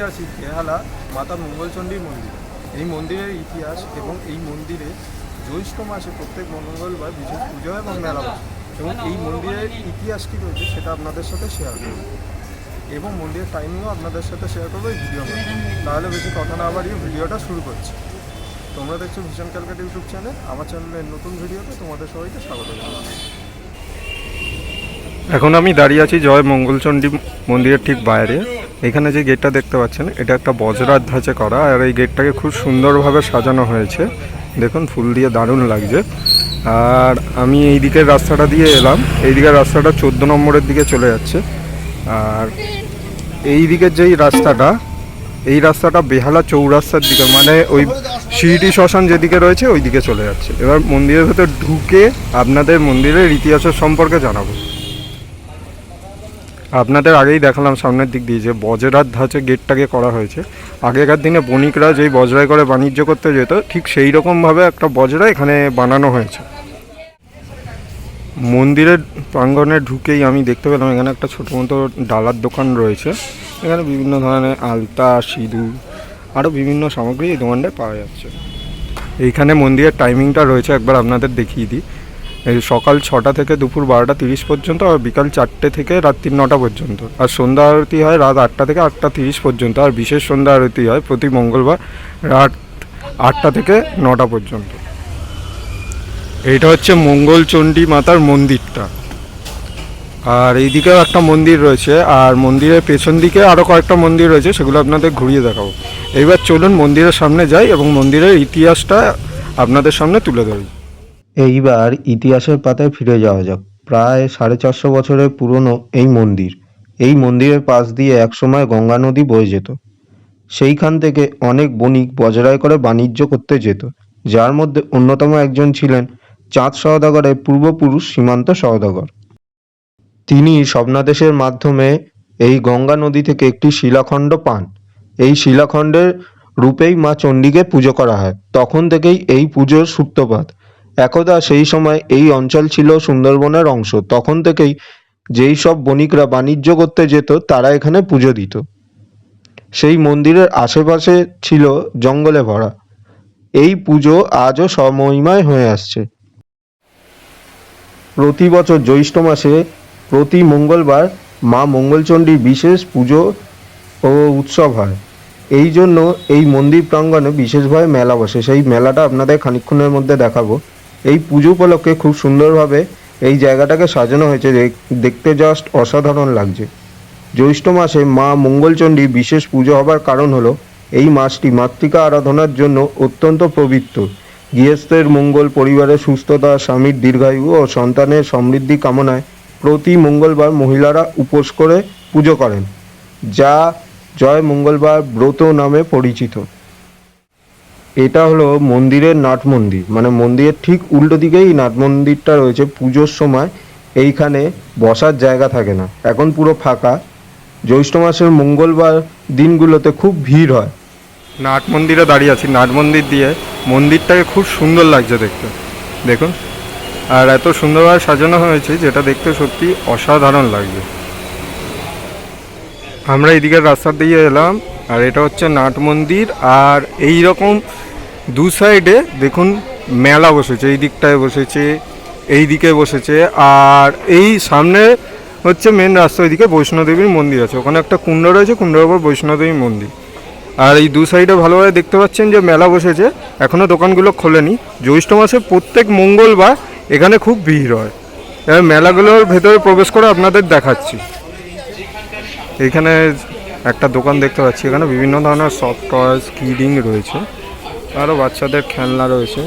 আছি বেহালা মাতা মঙ্গলচণ্ডী মন্দির। এই মন্দিরের ইতিহাস এবং এই মন্দিরে জ্যৈষ্ঠ মাসে প্রত্যেক মঙ্গলবার বিশেষ পুজো এবং মেলা বসে এবং এই মন্দিরের ইতিহাস কী রয়েছে সেটা আপনাদের সাথে শেয়ার করব এবং মন্দিরের টাইমিংও আপনাদের সাথে শেয়ার করবো এই ভিডিও মধ্যে। তাহলে বেশি কথা না বাড়িয়ে ভিডিওটা শুরু করছি। তোমরা দেখছো ভিশন ক্যালকাটা ইউটিউব চ্যানেল। আমার চ্যানেলের নতুন ভিডিওতে তোমাদের সবাইকে স্বাগত জানাই। এখন আমি দাঁড়িয়ে আছি জয় মঙ্গলচণ্ডী মন্দিরের ঠিক বাইরে। এখানে যে গেটটা দেখতে পাচ্ছেন এটা একটা বজ্রার ধাঁচে করা, আর এই গেটটাকে খুব সুন্দরভাবে সাজানো হয়েছে। দেখুন ফুল দিয়ে দারুণ লাগছে। আর আমি এই দিকের রাস্তাটা দিয়ে এলাম, এই দিকের রাস্তাটা 14 নম্বরের দিকে চলে যাচ্ছে। আর এই দিকের যেই রাস্তাটা, এই রাস্তাটা বেহালা চৌরাস্তার দিকে, মানে ওই শিরডি শ্মশান যেদিকে রয়েছে ওই দিকে চলে যাচ্ছে। এবার মন্দিরের ভেতর ঢুকে আপনাদের মন্দিরের ইতিহাসের সম্পর্কে জানাবো। আপনাদের আগেই দেখালাম সামনের দিক দিয়ে যে বজ্রার ধাঁচে গেটটাকে করা হয়েছে। আগেকার দিনে বণিকরা যেই বজ্রায় করে বাণিজ্য করতে যেত, ঠিক সেই রকমভাবে একটা বজ্রা এখানে বানানো হয়েছে। মন্দিরের প্রাঙ্গণে ঢুকেই আমি দেখতে পেলাম এখানে একটা ছোটো মতো ডালার দোকান রয়েছে। এখানে বিভিন্ন ধরনের আলতা, সিঁদুর আরও বিভিন্ন সামগ্রী এই দোকানটায় পাওয়া যাচ্ছে। এইখানে মন্দিরের টাইমিংটা রয়েছে, একবার আপনাদের দেখিয়ে দিই। এই সকাল 6টা থেকে দুপুর 12টা 30 পর্যন্ত, আর বিকাল 4টে থেকে রাত্রি 9টা পর্যন্ত। আর সন্ধ্যা আরতি হয় রাত 8টা থেকে 8টা 30 পর্যন্ত। আর বিশেষ সন্ধ্যা আরতি হয় প্রতি মঙ্গলবার রাত 8টা থেকে 9টা পর্যন্ত। এইটা হচ্ছে মঙ্গলচণ্ডী মাতার মন্দিরটা। আর এইদিকেও একটা মন্দির রয়েছে, আর মন্দিরের পেছন দিকে আরও কয়েকটা মন্দির রয়েছে, সেগুলো আপনাদের ঘুরিয়ে দেখাবো। এইবার চলুন মন্দিরের সামনে যাই এবং মন্দিরের ইতিহাসটা আপনাদের সামনে তুলে ধরি। এইবার ইতিহাসের পাতায় ফিরে যাওয়া যাক। প্রায় 450 বছরের পুরনো এই মন্দির। এই মন্দিরের পাশ দিয়ে একসময় গঙ্গা নদী বয়ে যেত। সেইখান থেকে অনেক বণিক বজরায় করে বাণিজ্য করতে যেত, যার মধ্যে অন্যতম একজন ছিলেন চাঁদ সওদাগরের পূর্বপুরুষ সীমান্ত সওদাগর। তিনি স্বপ্নাদেশের মাধ্যমে এই গঙ্গা নদী থেকে একটি শিলাখণ্ড পান। এই শিলাখণ্ডের রূপেই মা চণ্ডীকে পুজো করা হয়। তখন থেকেই এই পুজোর সূত্রপাত। একদা সেই সময় এই অঞ্চল ছিল সুন্দরবনের অংশ। তখন থেকেই যেই সব বণিকরা বাণিজ্য করতে যেত তারা এখানে পুজো দিত। সেই মন্দিরের আশেপাশে ছিল জঙ্গলে ভরা। এই পুজো আজও স্বমহিমায় হয়ে আসছে। প্রতি বছর জ্যৈষ্ঠ মাসে প্রতি মঙ্গলবার মা মঙ্গলচণ্ডীর বিশেষ পুজো ও উৎসব হয়। এই জন্য এই মন্দির প্রাঙ্গণে বিশেষভাবে মেলা বসে। সেই মেলাটা আপনাদের খানিকক্ষণের মধ্যে দেখাবো। এই পুজো উপলক্ষে খুব সুন্দরভাবে এই জায়গাটাকে সাজানো হয়েছে, দেখতে জাস্ট অসাধারণ লাগছে। জ্যৈষ্ঠ মাসে মা মঙ্গলচণ্ডীর বিশেষ পুজো হবার কারণ হলো এই মাসটি মাতৃকা আরাধনার জন্য অত্যন্ত পবিত্র। গৃহস্থের মঙ্গল, পরিবারের সুস্থতা, স্বামীর দীর্ঘায়ু ও সন্তানের সমৃদ্ধি কামনায় প্রতি মঙ্গলবার মহিলারা উপোস করে পুজো করেন, যা জয় মঙ্গলবার ব্রত নামে পরিচিত। এটা হলো মন্দিরের নাট মন্দির, মানে মন্দিরের ঠিক উল্টো দিকেই নাট মন্দিরটা রয়েছে। পুজোর সময় এইখানে বসার জায়গা থাকে না, এখন পুরো ফাঁকা। জ্যৈষ্ঠ মাসের মঙ্গলবার দিনগুলোতে খুব ভিড় হয়। নাট মন্দিরে দাঁড়িয়ে আছি, নাট মন্দির দিয়ে মন্দিরটাকে খুব সুন্দর লাগছে দেখতে, দেখুন। আর এত সুন্দরভাবে সাজানো হয়েছে যেটা দেখতে সত্যি অসাধারণ লাগছে। আমরা এদিকের রাস্তা দিয়ে এলাম, আর এটা হচ্ছে নাট মন্দির। আর এই রকম দু সাইডে দেখুন মেলা বসেছে, এই দিকটায় বসেছে, এই দিকে বসেছে। আর এই সামনে হচ্ছে মেন রাস্তা, ওইদিকে বৈষ্ণোদেবীর মন্দির আছে, ওখানে একটা কুণ্ড রয়েছে, কুণ্ডের ওপর বৈষ্ণোদেবী মন্দির। আর এই দু সাইডে ভালোভাবে দেখতে পাচ্ছেন যে মেলা বসেছে, এখনও দোকানগুলো খোলেনি। জ্যৈষ্ঠ মাসে প্রত্যেক মঙ্গলবার এখানে খুব ভিড় হয়। এবার মেলাগুলোর ভেতরে প্রবেশ করে আপনাদের দেখাচ্ছি। এখানে একটা দোকান দেখতে পাচ্ছি, এখানে বিভিন্ন ধরনের সফট টয়েস, কিডিং রয়েছে, আরও বাচ্চাদের খেলনা রয়েছে।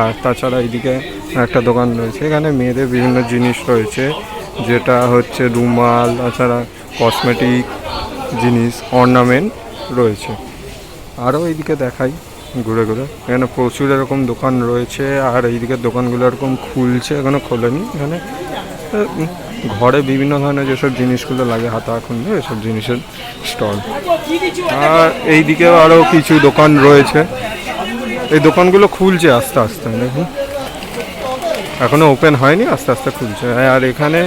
আর তাছাড়া এইদিকে একটা দোকান রয়েছে, এখানে মেয়েদের বিভিন্ন জিনিস রয়েছে, যেটা হচ্ছে রুমাল, তাছাড়া কসমেটিক জিনিস, অর্নামেন্ট রয়েছে। আরও এইদিকে দেখাই ঘুরে ঘুরে, এখানে প্রচুর এরকম দোকান রয়েছে। আর এইদিকে দোকানগুলো এরকম খুলছে, এখানে খোলেনি। এখানে ঘরে বিভিন্ন ধরনের যেসব জিনিসগুলো লাগে, হাতা খুন্ডে, এসব জিনিসের স্টল। আর এইদিকেও আরও কিছু দোকান রয়েছে, এই দোকানগুলো খুলছে আস্তে আস্তে, দেখুন এখনও ওপেন হয়নি, আস্তে আস্তে খুলছে। আর এখানে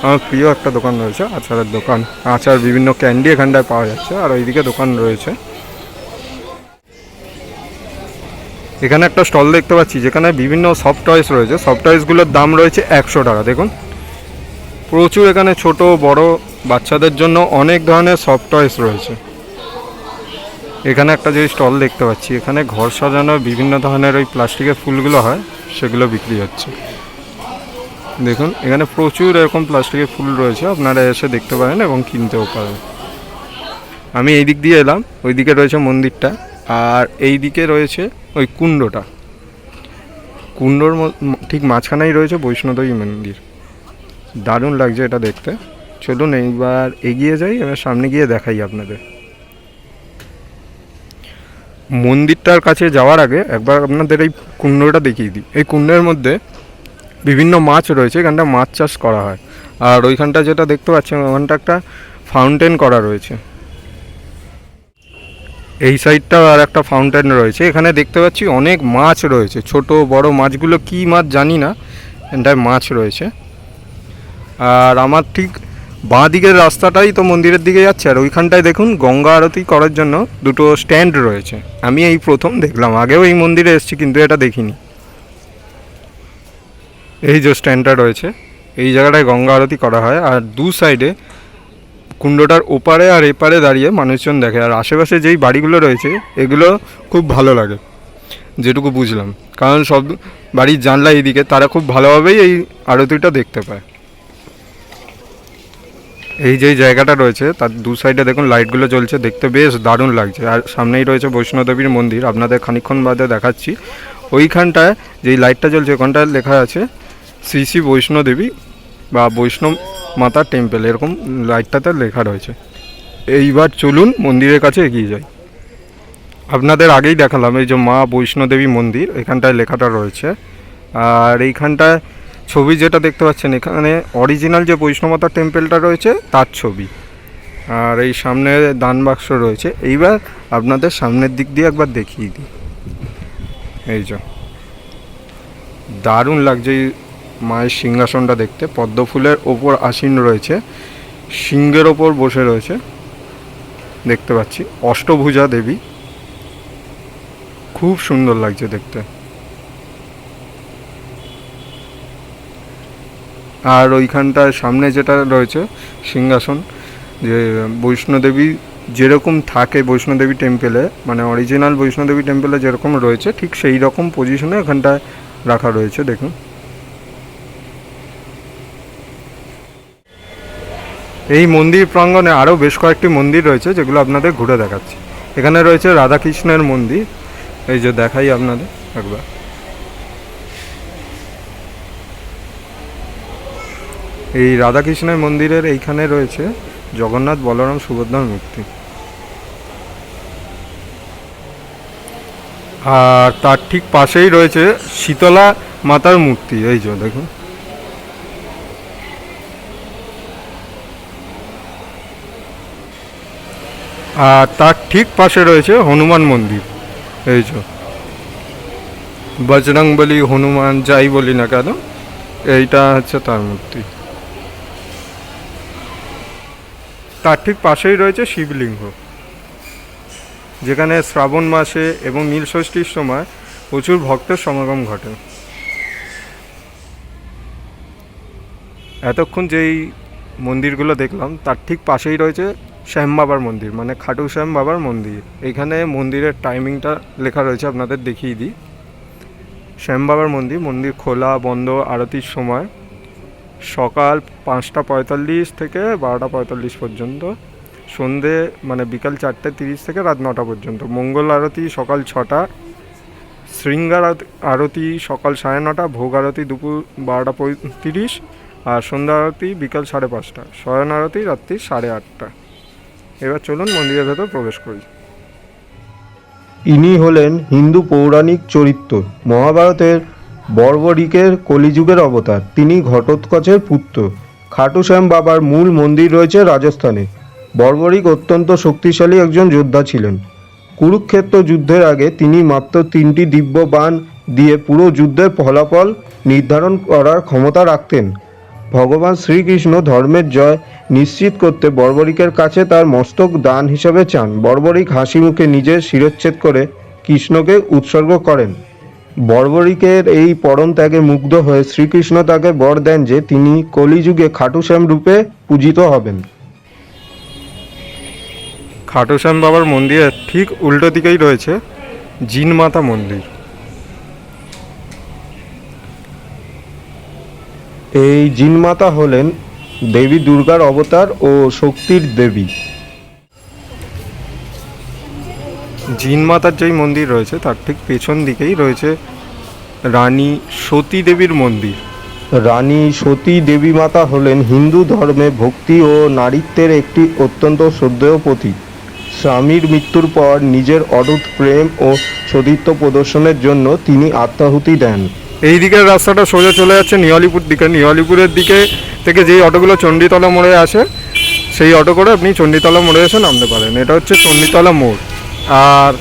আমার প্রিয় একটা দোকান রয়েছে, আচারের দোকান। আচার বিভিন্ন ক্যান্ডি এখানটায় পাওয়া যাচ্ছে, আর ওইদিকে দোকান রয়েছে। এখানে একটা স্টল দেখতে পাচ্ছি যেখানে বিভিন্ন সফট টয়েস রয়েছে। সফট টয়েসগুলোর দাম রয়েছে 100 টাকা। দেখুন প্রচুর এখানে ছোট বড় বাচ্চাদের জন্য অনেক ধরনের সফট টয়েস রয়েছে। এখানে একটা যে স্টল দেখতে পাচ্ছি, এখানে ঘর সাজানোর বিভিন্ন ধরনের ওই প্লাস্টিকের ফুলগুলো হয়, সেগুলো বিক্রি হচ্ছে। দেখুন এখানে প্রচুর এরকম প্লাস্টিকের ফুল রয়েছে, আপনারা এসে দেখতে পারেন এবং কিনতেও পারেন। আমি এই দিক দিয়ে এলাম, ওইদিকে রয়েছে মন্দিরটা, আর এই দিকে রয়েছে ওই কুণ্ডটা। কুণ্ডর ঠিক মাঝখানেই রয়েছে বৈষ্ণোদেবী মন্দির। দারুণ লাগছে এটা দেখতে। চলুন এইবার এগিয়ে যাই, এবার সামনে গিয়ে দেখাই আপনাদের। মন্দিরটার কাছে যাওয়ার আগে একবার আপনাদের এই কুণ্ডটা দেখিয়ে দিই। এই কুণ্ডের মধ্যে বিভিন্ন মাছ রয়েছে, এখানটা মাছ চাষ করা হয়। আর ওইখানটা যেটা দেখতে পাচ্ছেন, ওখানটা একটা ফাউন্টেন করা রয়েছে। এই সাইডটা আর একটা ফাউন্টেন রয়েছে। এখানে দেখতে পাচ্ছি অনেক মাছ রয়েছে, ছোট বড় মাছগুলো কি মাছ জানি না, এখানটায় মাছ রয়েছে। আর আমার ঠিক বাঁ দিকের রাস্তাটাই তো মন্দিরের দিকে যাচ্ছে, আর ওইখানটায় দেখুন গঙ্গা আরতি করার জন্য দুটো স্ট্যান্ড রয়েছে। আমি এই প্রথম দেখলাম, আগেও এই মন্দিরে এসেছি কিন্তু এটা দেখিনি। এই যে স্ট্যান্ডটা রয়েছে, এই জায়গাটায় গঙ্গা আরতি করা হয়। আর দু সাইডে কুণ্ডটার ওপারে আর এপারে দাঁড়িয়ে মানুষজন দেখে। আর আশেপাশে যেই বাড়িগুলো রয়েছে এগুলো খুব ভালো লাগে যেটুকু বুঝলাম, কারণ সব বাড়ির জানলা এইদিকে, তারা খুব ভালোভাবেই এই আরতিটা দেখতে পায়। এই যে জায়গাটা রয়েছে তার দু সাইডে দেখুন লাইটগুলো জ্বলছে, দেখতে বেশ দারুণ লাগছে। আর সামনেই রয়েছে বৈষ্ণোদেবীর মন্দির, আপনাদের খানিকক্ষণ বাদে দেখাচ্ছি। ওইখানটায় যেই লাইটটা জ্বলছে ওখানটায় লেখা আছে শ্রী শ্রী বৈষ্ণোদেবী বা বৈষ্ণব মাতা টেম্পল, এরকম লাইটটাতে লেখা রয়েছে। এইবার চলুন মন্দিরের কাছে এগিয়ে যাই। আপনাদের আগেই দেখালাম এই যে মা বৈষ্ণোদেবী মন্দির, এখানটায় লেখাটা রয়েছে। আর এইখানটায় ছবি যেটা দেখতে পাচ্ছেন, এখানে অরিজিনাল যে বৈষ্ণবমাতা টেম্পলটা রয়েছে তার ছবি। আর এই সামনে দান বাক্স রয়েছে। এইবার আপনাদের সামনের দিক দিয়ে একবার দেখিয়ে দিই। এই যে দারুণ লাগছে এই মায়ের সিংহাসনটা দেখতে, পদ্ম ফুলের ওপর আসীন রয়েছে, সিংহের ওপর বসে রয়েছে দেখতে পাচ্ছি। অষ্টভুজা দেবী, খুব সুন্দর লাগছে দেখতে। আর ওইখানটায় সামনে যেটা রয়েছে সিংহাসন, যে বৈষ্ণোদেবী যেরকম থাকে বৈষ্ণোদেবী টেম্পেলে, মানে অরিজিনাল বৈষ্ণোদেবী টেম্পেলে যেরকম রয়েছে ঠিক সেই রকম পজিশনে এখানটায় রাখা রয়েছে। দেখুন এই মন্দির প্রাঙ্গণে আরও বেশ কয়েকটি মন্দির রয়েছে যেগুলো আপনাদের ঘুরে দেখাচ্ছি। এখানে রয়েছে রাধাকৃষ্ণের মন্দির, এই যে দেখাই আপনাদের একবার। এই রাধাকৃষ্ণের মন্দিরের এইখানে রয়েছে জগন্নাথ বলরাম সুভদ্রার মূর্তি। আর তার ঠিক পাশেই রয়েছে শীতলা মাতার মূর্তি, এই যে দেখুন। আর তার ঠিক পাশে রয়েছে হনুমান মন্দির, এই যে বজরংবলী হনুমান যাই বলি না কেন, এইটা হচ্ছে তার মূর্তি। তার ঠিক পাশেই রয়েছে শিবলিঙ্গ, যেখানে শ্রাবণ মাসে এবং নীলষষ্ঠীর সময় প্রচুর ভক্তের সমাগম ঘটে। এতক্ষণ যেই মন্দিরগুলো দেখলাম তার ঠিক পাশেই রয়েছে শ্যাম বাবার মন্দির, মানে খাটু শ্যাম বাবার মন্দির। এখানে মন্দিরের টাইমিংটা লেখা রয়েছে, আপনাদের দেখিয়ে দিই। শ্যাম বাবার মন্দির, মন্দির খোলা বন্ধ আরতির সময় সকাল 5টা 45 থেকে 12টা 45 পর্যন্ত, সন্ধে মানে বিকাল 4টে 30 থেকে রাত 9টা পর্যন্ত। মঙ্গল আরতি সকাল 6টা, শৃঙ্গার আরতি সকাল 9:30, ভোগ আরতি দুপুর 12টা 35, আর সন্ধ্যা আরতি বিকাল 5:30, শয়ন আরতি রাত্রি 8:30। এবার চলুন মন্দিরের ভেতর প্রবেশ করি। ইনি হলেন হিন্দু পৌরাণিক চরিত্র, মহাভারতের বর্বরিকের কলিযুগের অবতার। তিনি ঘটোৎকচের পুত্র। খাটু শ্যাম বাবার মূল মন্দির রয়েছে রাজস্থানে। বর্বরিক অত্যন্ত শক্তিশালী একজন যোদ্ধা ছিলেন। কুরুক্ষেত্র যুদ্ধের আগে তিনি মাত্র 3টি দিব্য বাণ দিয়ে পুরো যুদ্ধের ফলাফল নির্ধারণ করার ক্ষমতা রাখতেন। ভগবান শ্রীকৃষ্ণ ধর্মের জয় নিশ্চিত করতে বর্বরিকের কাছে তার মস্তক দান হিসেবে চান। বর্বরিক হাসি মুখে নিজের শিরচ্ছেদ করে কৃষ্ণকে উৎসর্গ করেন। বর্বরিকের এই পরম ত্যাগে মুগ্ধ হয়ে শ্রীকৃষ্ণ তাকে বর দেন যে তিনি কলিযুগে খাটুশ্যাম রূপে পূজিত হবেন। খাটুশ্যাম বাবার মন্দিরের ঠিক উল্টো দিকেই রয়েছে জিনমাতা মন্দির। এই জিনমাতা হলেন দেবী দুর্গার অবতার ও শক্তির দেবী। জিনমাতার যেই মন্দির রয়েছে তার ঠিক পেছন দিকেই রয়েছে রানী সতী দেবীর মন্দির। রানী সতী দেবী মাতা হলেন হিন্দু ধর্মে ভক্তি ও নারীত্বের একটি অত্যন্ত শ্রদ্ধেয় প্রতীক। স্বামীর মৃত্যুর পর নিজের অটুট প্রেম ও সতীত্ব প্রদর্শনের জন্য তিনি আত্মাহুতি দেন। এই দিকের রাস্তাটা সোজা চলে যাচ্ছে নিয়ালিপুর দিকে। নিয়ালিপুরের দিকে থেকে যেই অটোগুলো চণ্ডীতলা মোড়ে আসে সেই অটো করে আপনি চণ্ডীতলা মোড়ে এসে নামতে পারেন। এটা হচ্ছে চণ্ডীতলা মোড়। আর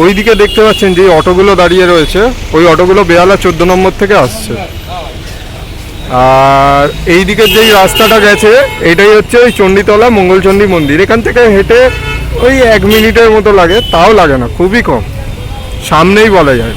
ওই দিকে দেখতে পাচ্ছেন যে অটোগুলো দাঁড়িয়ে রয়েছে, ওই অটোগুলো বেহালা 14 নম্বর থেকে আসছে। আর এই দিকের যেই রাস্তাটা গেছে এটাই হচ্ছে ওই চণ্ডীতলা মঙ্গলচণ্ডী মন্দির। এখান থেকে হেঁটে ওই 1 মিনিটের মতো লাগে, তাও লাগে না, খুবই কম, সামনেই বলা যায়।